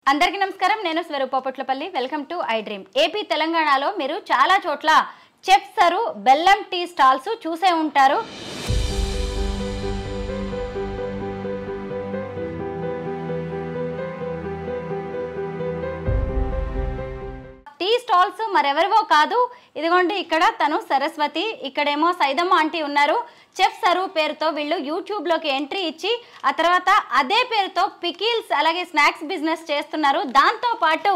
అందరికీ నమస్కారం. నేను Swaroopa Potlapalli. Welcome to I dream. AP తెలంగాణలో మీరు చాలా చోట్ల చెఫ్ సరు బెల్లం టీ స్టాల్స్ చూసే ఉంటారు. టీ స్టాల్స్ మరెవరివో కాదు, ఇదిగోండి ఇక్కడ తను సరస్వతి, ఇక్కడేమో సైదమ్మ ఆంటీ ఉన్నారు. చెఫ్ సరు పేరుతో వీళ్ళు యూట్యూబ్లోకి ఎంట్రీ ఇచ్చి ఆ తర్వాత అదే పేరుతో పికిల్స్ అలాగే స్నాక్స్ బిజినెస్ చేస్తున్నారు. దాంతోపాటు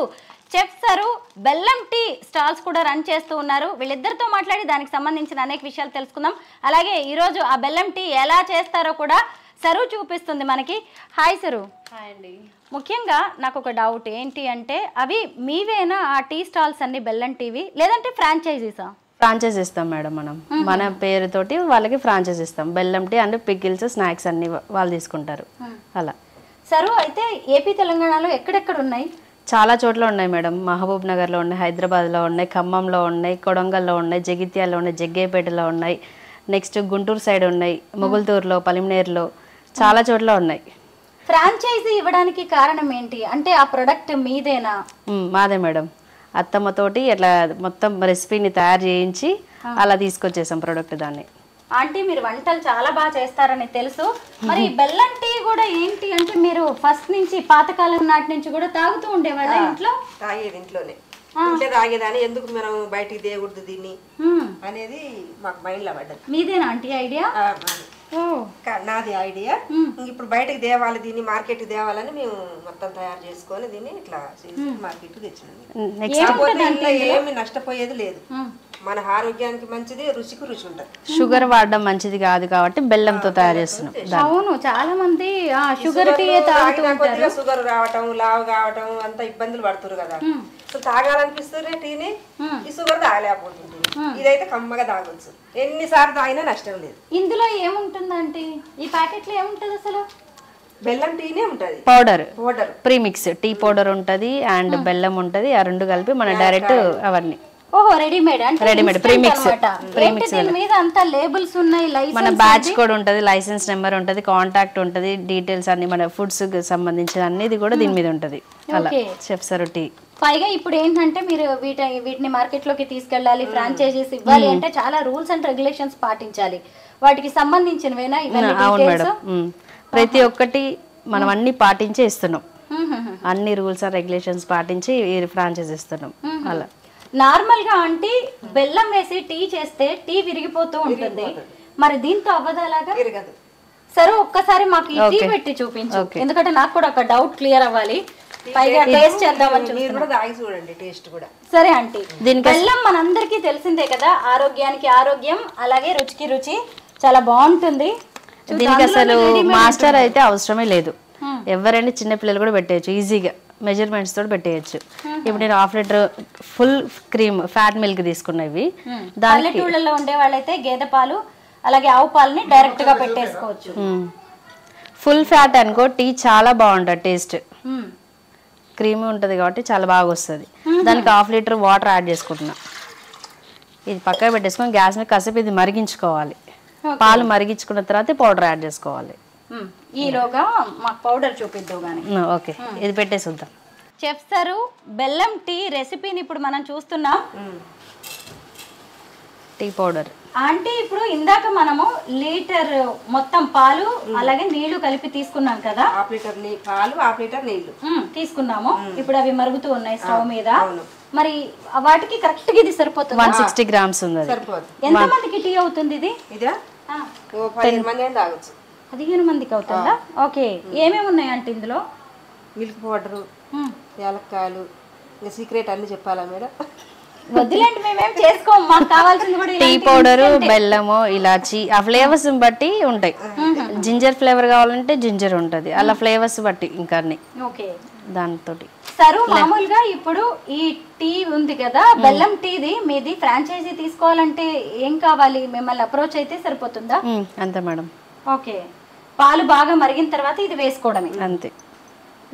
చెఫ్ సరు బెల్లం టీ స్టాల్స్ కూడా రన్ చేస్తూ ఉన్నారు. వీళ్ళిద్దరితో మాట్లాడి దానికి సంబంధించిన అనేక విషయాలు తెలుసుకుందాం. అలాగే ఈరోజు ఆ బెల్లం టీ ఎలా చేస్తారో కూడా సరు చూపిస్తుంది మనకి. Hi sir. హాయ్ అండి. ముఖ్యంగా నాకు ఒక డౌట్ ఏంటి అంటే, అవి మీవేనా ఆ టీ స్టాల్స్ అన్ని బెల్లం టీవీ, లేదంటే ఫ్రాంచైజీసా? ఫ్రాంచైజ్ ఇస్తాం మేడం. మనం మన పేరుతోటి వాళ్ళకి ఫ్రాంచైజ్ ఇస్తాం. బెల్లం టీ అండ్ పికిల్స్ స్నాక్స్ అన్ని వాళ్ళు తీసుకుంటారు అలా. సరు అయితే ఏపీ తెలంగాణలో ఎక్కడెక్కడ ఉన్నాయి? చాలా చోట్ల ఉన్నాయి మేడం. మహబూబ్ నగర్లో ఉన్నాయి, హైదరాబాద్లో ఉన్నాయి, ఖమ్మంలో ఉన్నాయి, కొడంగల్లో ఉన్నాయి, జగిత్యాల్లో ఉన్నాయి, జగ్గేపేటలో ఉన్నాయి, నెక్స్ట్ గుంటూరు సైడ్ ఉన్నాయి, మొగుల్తూరులో, పలిమినేరులో చాలా చోట్ల ఉన్నాయి. ఫ్రాంచైజీ ఇవ్వడానికి కారణం ఏంటి అంటే ఆ ప్రొడక్ట్ మీదేనా? మాదే మేడం. అత్తమ్మతోటి అట్లా మొత్తం రెసిపీని తయారు చేయించి అలా తీసుకొచ్చేసాం ప్రోడక్ట్. దాన్ని ఆంటీ మీరు వంటలు చాలా బాగా చేస్తారని తెలుసు. మరి బెల్లం టీ కూడా ఏంటి అంటే మీరు ఫస్ట్ నుంచి పాతకాలం నాటి నుంచి కూడా తాగుతూ ఉండేవాళ్ళ ఇంట్లో? తాగేది ఇంట్లోనే, ఇంట్లో తాగేదాన్ని. ఎందుకు మనం బయటికి తేకూడదు దీన్ని అనేది మాకు మైండ్ లో పడ్డది. మీదేనా ఆంటీ ఐడియా? నాది ఐడియా. ఇప్పుడు బయటకు తేవాలి, దీన్ని మార్కెట్ తేవాలని మేము మొత్తం తయారు చేసుకొని దీన్ని ఇట్లా మార్కెట్ తెచ్చినాం. ఏమి నష్టపోయేది లేదు. మన ఆరోగ్యానికి మంచిది, రుచికి రుచి ఉంటుంది. షుగర్ వాడడం మంచిది కాదు కాబట్టి బెల్లంతో తయారు చేస్తున్నాం. అవును, చాలా మంది షుగర్ టీ తాగుతుంటారు. షుగర్ రావటం, లావు కావటం అంత ఇబ్బందులు పడుతురు కదా. తాగాలనిపిస్తుంది టీని, ఈ షుగర్ తాగలేకపోతుంది. ఇదైతే కమ్మగా తాగొచ్చు, ఎన్నిసార్లు తాగినా నష్టం లేదు. ఇందులో ఏముంటుందంటే ఈ ప్యాకెట్ లో ఏముంటది అసలు? బెల్లం టీనే ఉంటది, పౌడర్ ప్రీమిక్స్ టీ పౌడర్ ఉంటది అండ్ బెల్లం ఉంటది. ఆ రెండు కలిపి మన డైరెక్ట్ అవన్నీ రెడీమేడ్ ప్రీమిక్స్. దీని మీద అంతా లేబుల్స్ ఉన్నాయి, మన బ్యాచ్ కోడ్ ఉంటది, లైసెన్స్ నెంబర్ ఉంటది, కాంటాక్ట్ ఉంటది, డీటెయిల్స్ అన్ని మన ఫుడ్స్ సంబంధించిన అన్నిది కూడా దీని మీద ఉంటది. అలా చెఫ్ సరు టీ. పైగా ఇప్పుడు ఏంటంటే మీరు వీటిని మార్కెట్ లోకి తీసుకెళ్ళాలి, ఫ్రాంచైజీస్ ఇవ్వాలి అంటే చాలా రూల్స్ అండ్ రెగ్యులేషన్స్ పాటించాలి. వాటికి సంబంధించినవేనా ఇవన్నీ? అవును మేడం, ప్రతి ఒక్కటి మనం అన్ని పాటించే ఇస్తున్నాం. అన్ని రూల్స్ అండ్ రెగ్యులేషన్స్ పాటించి ఫ్రాంచైజ్ ఇస్తున్నాం. అలా నార్మల్ గా అంటే బెల్లం వేసి టీ చేస్తే టీ విరిగిపోతూ ఉంటుంది, మరి దీంతో అవ్వదు అలాగా? సరే ఒక్కసారి మాకు ఈ టీ పెట్టి చూపించు, ఎందుకంటే నాకు కూడా ఒక డౌట్ క్లియర్ అవ్వాలి. పైగా టేస్ట్ చేద్దామని చూడండి, టేస్ట్ కూడా. సరే ఆంటీ, బెల్లం మనందరికీ తెలిసిందే కదా, ఆరోగ్యానికి ఆరోగ్యం అలాగే రుచికి రుచి, చాలా బాగుంటుంది. దీనికి అసలు మాస్టర్ అయితే అవసరమే లేదు. ఎవరైనా చిన్న పిల్లలు కూడా పెట్టేయచ్చు ఈజీగా, మెజర్మెంట్స్ తోటి పెట్టేయచ్చు. ఇప్పుడు నేను 1/2 litre full cream fat milk తీసుకున్నవి. పల్లెటూళ్ళలో ఉండే వాళ్ళైతే గేదె పాలు అలాగే ఆవు పాలని డైరెక్ట్ గా పెట్టేసుకోవచ్చు. ఫుల్ ఫ్యాట్ అనుకో టీ చాలా బాగుంటుంది, టేస్ట్ క్రీమీ ఉంటుంది కాబట్టి చాలా బాగా వస్తుంది. దానికి 1/2 లీటర్ వాటర్ యాడ్ చేసుకుంటున్నా. ఇది పక్కన పెట్టేసుకొని గ్యాస్ మీద కాసేపు ఇది మరిగించుకోవాలి. పాలు మరిగించుకున్న తర్వాత పౌడర్ యాడ్ చేసుకోవాలి. ఈలోగా మాకు పౌడర్ చూపిద్దాం కానీ. ఓకే, ఇది పెట్టేసి వద్దాం. చెఫ్ సరు బెల్లం టీ రెసిపీని ఇప్పుడు మనం చూస్తున్నాం. టీ పౌడర్ అంటే ఇప్పుడు ఇందాక మనము లీటర్ మొత్తం పాలు అలాగే నీళ్లు కలిపి తీసుకున్నాం కదా. 1/2 లీటర్ పాలు, 1/2 లీటర్ నీళ్లు తీసుకున్నాము. ఇప్పుడు అవి మరుగుతూ ఉన్నాయి స్టవ్ మీద. మరి వాటికి కరెక్ట్ గా ఇది సరిపోతుంది? 160 గ్రామ్స్ ఉంది. ఎంత మందికి టీ అవుతుంది ఇది? ఇదా 15 మంది అయినా తాగొచ్చు. 15 మందికి అవుతుందా? ఓకే. ఏమేమి ఉన్నాయి అంటే ఇందులో? మిల్క్ పౌడరు, యాలక్కాయలు, ఇంకా సీక్రెట్ అన్ని చెప్పాలా మేడం? వద్దులేండి, మేమేం చేసుకోము, మాకు కావాల్సింది కూడా టీ పౌడరు, బెల్లము, ఇలాచి ఆ ఫ్లేవర్స్ బట్టి ఉంటాయి. జింజర్ ఫ్లేవర్ కావాలంటే జింజర్ ఉంటది, అలా ఫ్లేవర్స్ బట్టి ఇంకా అన్ని. ఓకే, దాంతో సరు మామూలుగా ఇప్పుడు ఈ టీ ఉంది కదా బెల్లం టీది, మీది ఫ్రాంచైజీ తీసుకోవాలంటే ఏం కావాలి? మిమ్మల్ని అప్రోచ్ అయితే సరిపోతుందా? అంతే మేడం. ఓకే, పాలు బాగా మరిగిన తర్వాత ఇది వేసుకోవడమే అంతే,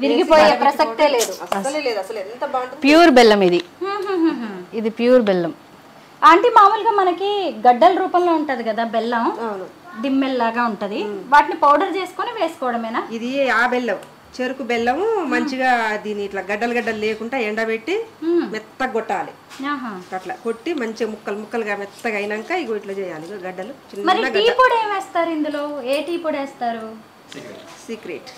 విరిగిపోయే ప్రసక్తే లేదు. అసలు లేదు. అసలు ఎంత బాగుంటుంది. ప్యూర్ బెల్లం ఇది, ఇది ప్యూర్ బెల్లం. ఆంటీ మామూలుగా మనకి గడ్డల రూపంలో ఉంటది కదా బెల్లం, అవును, దిమ్మెల్లాగా ఉంటది, వాటిని పౌడర్ చేసుకొని వేసుకోవడమేనా? ఇది ఆ బెల్లం, చెరుకు బెల్లము మంచిగా దీని ఇట్లా గడ్డలు లేకుండా ఎండబెట్టి మెత్తగా కొట్టాలి. అట్లా కొట్టి మంచిగా ముక్కలు ముక్కలుగా మెత్తగా అయినాక ఇగో ఇట్లా చేయాలి. ఇగో గడ్డలు మరి చిన్న టీ పొడి ఏం వేస్తారు ఇందులో? ఏ టీ పొడి వేస్తారు? సీక్రెట్.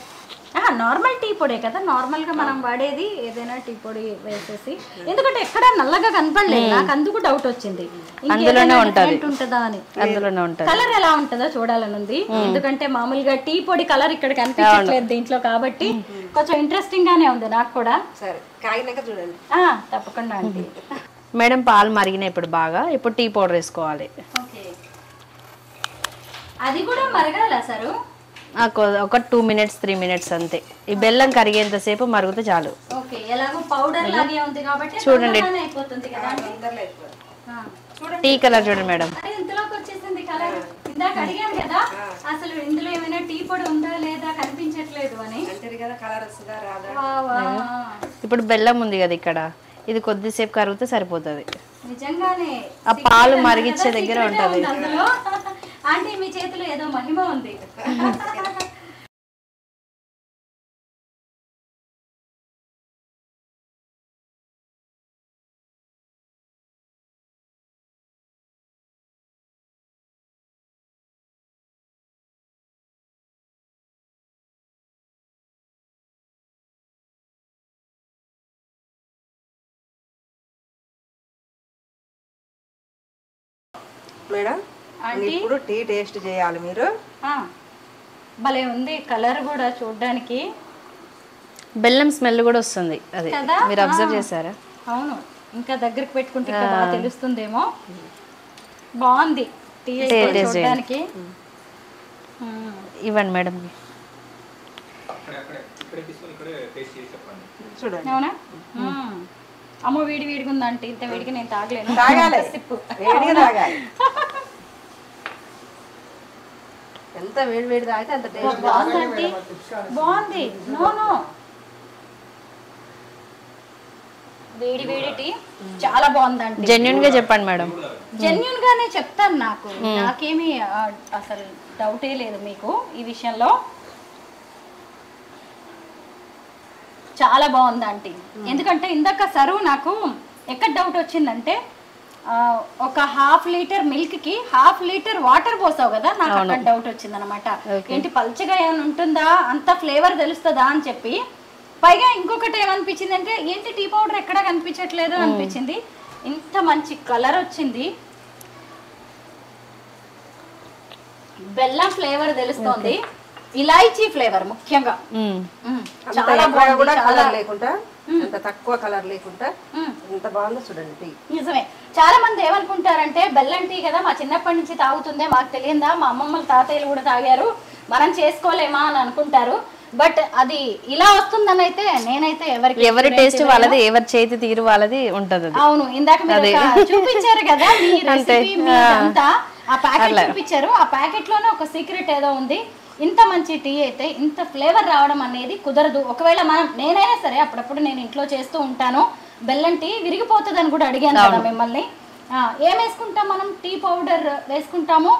నార్మల్ టీ పొడే కదా, నార్మల్ గా మనం వాడేది ఏదైనా టీ పొడి వేసేసి. ఎందుకంటే ఎక్కడ నల్లగా కనపడలేదు, నాకు అందుకు డౌట్ వచ్చింది ఉంటుందా అని. కలర్ ఎలా ఉంటుందో చూడాలని ఉంది, ఎందుకంటే మామూలుగా టీ పొడి కలర్ ఇక్కడ కనిపించట్లేదు దీంట్లో, కాబట్టి కొంచెం ఇంట్రెస్టింగ్ గానే ఉంది నాకు కూడా. సరే కాగినాక చూడండి. తప్పకుండా అండి. మేడం పాలు మరిగినాయి ఇప్పుడు బాగా, ఇప్పుడు టీ పౌడర్ వేసుకోవాలి. అది కూడా మరగాల సారు? ఒక 2 minutes 3 minutes అంతే. ఈ బెల్లం కరిగేంతసేపు మరుగుతే చాలు. చూడండి టీ కలర్ చూడండి మేడం. అసలు ఇందులో ఏమైనా టీ పొడి ఉందా లేదా కనిపించట్లేదు అని. ఇప్పుడు బెల్లం ఉంది కదా ఇక్కడ, ఇది కొద్దిసేపు కరిగితే సరిపోతుంది. నిజంగానే ఆ పాలు మరిగించే దగ్గర ఉంటది. ఆంటీ మీ చేతిలో ఏదో మహిమ ఉంది. మేడం ఇప్పుడు టీ టేస్ట్ చేయాలి మీరు. భలే ఉంది కలర్ కూడా చూడడానికి, బెల్లం స్మెల్ కూడా వస్తుంది, అది మీరు అబ్జర్వ్ చేశారా? అవును, ఇంకా దగ్గరికి పెట్టుకుంటే బాగా తెలుస్తుందేమో. బాగుంది టీ చూడడానికి. ఇవ్వండి మేడం. చూడండి. అవునా? అమ్మో వేడి వేడిగా ఉందంటే, ఇంత వేడిగా నేను తాగలేను. తాగాలి, వేడిగా తాగాలి. ఎంత వేడి వేడి తాగితే అంత టేస్ట్ బాగుంది. నో వేడి వేడి టీ చాలా బాగుందండి. జెన్యూన్ గా చెప్పండి మేడం. జెన్యూన్ గానే చెప్తాను, నాకేమీ అసలు డౌటే లేదు మీకు ఈ విషయంలో. చాలా బాగుంది ఆంటీ. ఎందుకంటే ఇందాక సరువు నాకు ఎక్కడ డౌట్ వచ్చిందంటే, ఒక 1/2 లీటర్ మిల్క్ కి 1/2 లీటర్ వాటర్ పోసావు కదా, నాకు అక్కడ డౌట్ వచ్చింది అనమాట. ఏంటి పల్చగా ఏమైనా ఉంటుందా, అంత ఫ్లేవర్ తెలుస్తుందా అని చెప్పి. పైగా ఇంకొకటి ఏమనిపించింది అంటే, ఏంటి టీ పౌడర్ ఎక్కడా కనిపించట్లేదు అనిపించింది. ఇంత మంచి కలర్ వచ్చింది, బెల్లం ఫ్లేవర్ తెలుస్తోంది, ఇలాయచీ ఫ్లేవర్ ముఖ్యంగా. చాలా బాగా కలర్ లేకుండా, అంత తక్కువ కలర్ లేకుండా ఎంత బాగుందో చూడండి టీ. నిజమే, చాలా మంది ఏమనుకుంటారంటే బెల్లం టీ కదా, మా చిన్నప్పటి నుంచి తాగుతుందే, మాకు తెలియదా, మా అమ్మమ్మలు తాతయ్యలు కూడా తాగారు, మనం చేసుకోలేమా అని అనుకుంటారు. బట్ అది ఇలా వస్తుందని అయితే నేనైతే ఎవరి టేస్ట్ వాళ్ళది, ఎవరి చేతి తీరు వాళ్ళది ఉంటది. అవును, ఇందాక మీరు చూపించారు కదా మీ రెసిపీ, అంతా ఆ ప్యాకెట్ చూపించారు, ఆ ప్యాకెట్ లోనే ఒక సీక్రెట్ ఏదో ఉంది. ఇంత మంచి టీ అయితే ఇంత ఫ్లేవర్ రావడం అనేది కుదరదు. ఒకవేళ నేనైనా సరే అప్పుడప్పుడు నేను ఇంట్లో చేస్తూ ఉంటాను, బెల్లం టీ విరిగిపోతుంది అని కూడా అడిగాను కదా మిమ్మల్ని. ఏం వేసుకుంటాం మనం? టీ పౌడర్ వేసుకుంటాము,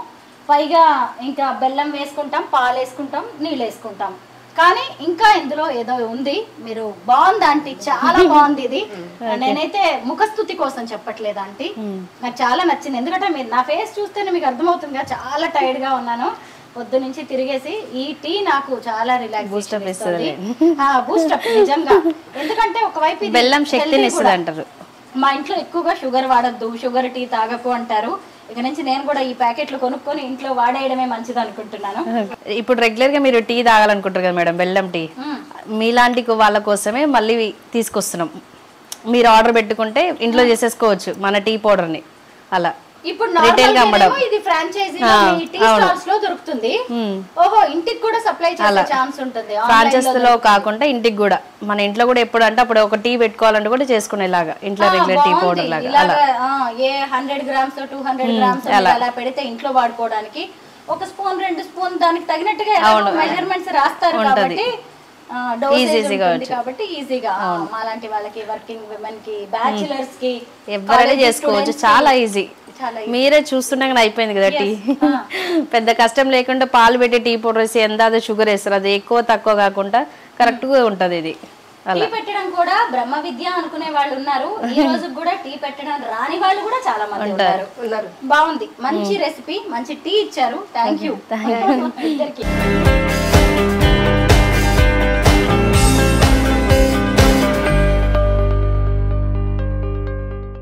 పైగా ఇంకా బెల్లం వేసుకుంటాం, పాలు వేసుకుంటాం, నీళ్ళు వేసుకుంటాం. కానీ ఇంకా ఇందులో ఏదో ఉంది. మీరు బాగుంది ఆంటీ, చాలా బాగుంది ఇది. నేనైతే ముఖస్థుతి కోసం చెప్పట్లేదు ఆంటీ, నాకు చాలా నచ్చింది. ఎందుకంటే మీరు నా ఫేస్ చూస్తేనే మీకు అర్థమవుతుందిగా, చాలా టైర్డ్ గా ఉన్నాను పొద్దు నుంచి తిరిగేసి. ఈ టీ నాకు చాలా రిలాక్స్ బూస్టప్ నిజంగా. ఎందుకంటే ఒకవైపు బెల్లం శక్తిని ఇస్తుంది అంటారు. మా ఇంట్లో ఎక్కువగా షుగర్ వాడద్దు, షుగర్ టీ తాగకు అంటారు. ఇక నుంచి నేను కూడా ఈ ప్యాకెట్లు కొనుక్కొని ఇంట్లో వాడేయడమే మంచిది అనుకుంటున్నాను. ఇప్పుడు రెగ్యులర్ గా మీరు టీ తాగాలనుకుంటారు కదా మేడం, బెల్లం టీ, మీలాంటి వాళ్ళ కోసమే మళ్ళీ తీసుకొస్తున్నాం. మీరు ఆర్డర్ పెట్టుకుంటే ఇంట్లో చేసేసుకోవచ్చు మన టీ పౌడర్ ని. అలా ఇప్పుడు ఇది ఫ్రాంచైజీ టీ స్టాల్స్ లో దొరుకుతుంది. ఓహో, ఇంటికి కూడా సప్లై చేసే ఛాన్స్ ఉంటుంది. ఫ్రాంచైజీ లో కాకుండా ఇంటికి కూడా, మన ఇంట్లో కూడా ఎప్పుడు అంటే అప్పుడు ఒక టీ పెట్టుకోవాలంటే కూడా చేసుకునేలాగా ఇంట్లో రెగ్యులర్ టీ పౌడర్ లాగా. ఏ 100 గ్రామ్స్ 200 గ్రామ్స్ అలా పెడితే ఇంట్లో వాడుకోవడానికి 1 స్పూన్ 2 స్పూన్ దానికి తగినట్టుగా మెజర్మెంట్స్ రాస్తారు కాబట్టి డోసేజ్ కాబట్టి ఈజీగా మాలాంటి వాళ్ళకి వర్కింగ్ విమెన్ కి బ్యాచిలర్స్ కి ఎవరైనా చేసుకోవచ్చు, చాలా ఈజీ. మీరే చూస్తుండగానే అయిపోయింది కదా టీ. పెద్ద కష్టం లేకుండా పాలు పెట్టి టీ పౌడర్ వేసి ఎంత షుగర్ వేస్తారు, అది ఎక్కువ తక్కువ కాకుండా కరెక్ట్ గా ఉంటది ఇది. టీ పెట్టడం కూడా బ్రహ్మ విద్య అనుకునే వాళ్ళు ఉన్నారు, ఈ రోజు కూడా టీ పెట్టడం రాని వాళ్ళు కూడా చాలా మంది ఉన్నారు. బాగుంది, మంచి రెసిపీ, మంచి టీ ఇచ్చారు. Thank you.